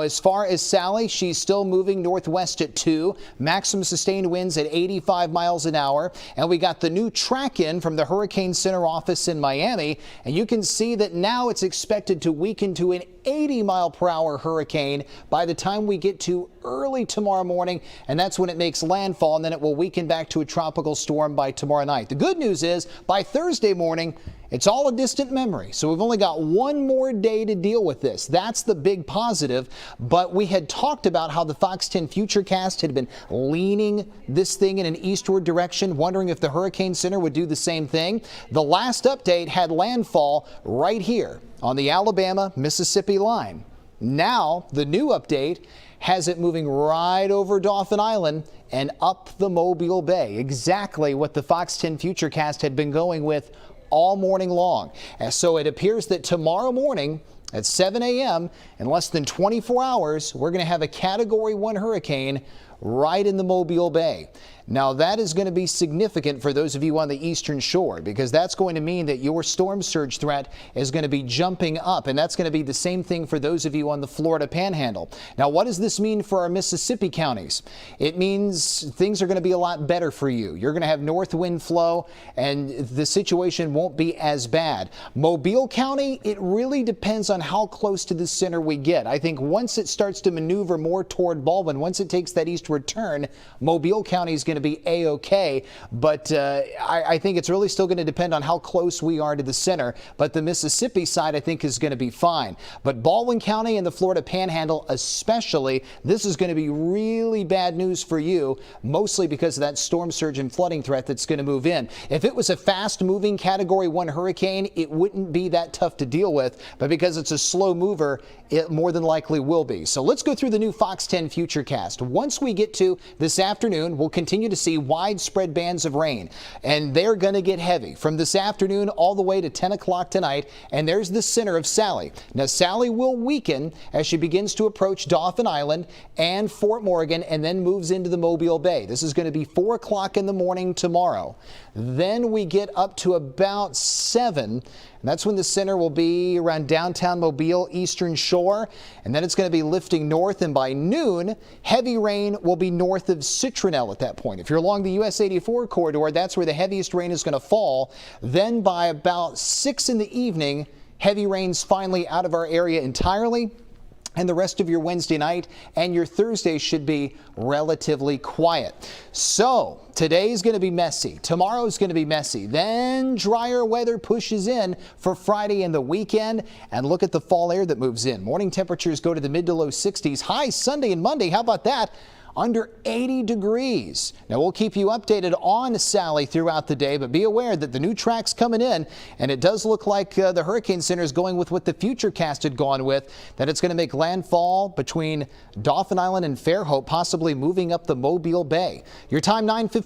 as far as Sally, she's still moving northwest at 2, maximum sustained winds at 85 miles an hour. And we got the new track in from the Hurricane Center office in Miami. And you can see that now it's expected to weaken to an 80-mile-per-hour hurricane by the time we get to early tomorrow morning, and that's when it makes landfall, and then it will weaken back to a tropical storm by tomorrow night. The good news is by Thursday morning, it's all a distant memory, so we've only got one more day to deal with this. That's the big positive, but we had talked about how the Fox 10 Futurecast had been leaning this thing in an eastward direction, wondering if the Hurricane Center would do the same thing. The last update had landfall right here on the Alabama-Mississippi line. Now, the new update has it moving right over Dauphin Island and up the Mobile Bay. Exactly what the Fox 10 Futurecast had been going with all morning long. And so it appears that tomorrow morning at 7 a.m., in less than 24 hours, we're going to have a Category 1 hurricane right in the Mobile Bay. Now, that is going to be significant for those of you on the eastern shore, because that's going to mean that your storm surge threat is going to be jumping up, and that's going to be the same thing for those of you on the Florida Panhandle. Now, what does this mean for our Mississippi counties? It means things are going to be a lot better for you. You're going to have north wind flow, and the situation won't be as bad. Mobile County, it really depends on how close to the center we get. I think once it starts to maneuver more toward Baldwin, once it takes that eastward turn, Mobile County is going to be A-OK, but I think it's really still going to depend on how close we are to the center. But the Mississippi side, I think, is going to be fine. But Baldwin County and the Florida Panhandle especially, this is going to be really bad news for you, mostly because of that storm surge and flooding threat that's going to move in. If it was a fast-moving Category 1 hurricane, it wouldn't be that tough to deal with, but because it's a slow mover, it more than likely will be. So let's go through the new Fox 10 Futurecast. Once we get to this afternoon, we'll continue to see widespread bands of rain, and they're going to get heavy from this afternoon all the way to 10 o'clock tonight. And there's the center of Sally. Now, Sally will weaken as she begins to approach Dauphin Island and Fort Morgan and then moves into the Mobile Bay. This is going to be 4 o'clock in the morning tomorrow. Then we get up to about 7, and that's when the center will be around downtown Mobile, eastern shore, and then it's going to be lifting north, and by noon, heavy rain will be north of Citronelle at that point. If you're along the US 84 corridor, that's where the heaviest rain is going to fall. Then by about 6 in the evening, heavy rain's finally out of our area entirely. And the rest of your Wednesday night and your Thursday should be relatively quiet. So today's going to be messy. Tomorrow's going to be messy. Then drier weather pushes in for Friday and the weekend. And look at the fall air that moves in. Morning temperatures go to the mid to low 60s. High Sunday and Monday. How about that? Under 80 degrees. Now, we'll keep you updated on Sally throughout the day, but be aware that the new track's coming in, and it does look like the Hurricane Center is going with what the Futurecast had gone with, that it's going to make landfall between Dauphin Island and Fairhope, possibly moving up the Mobile Bay. Your time, 9:15.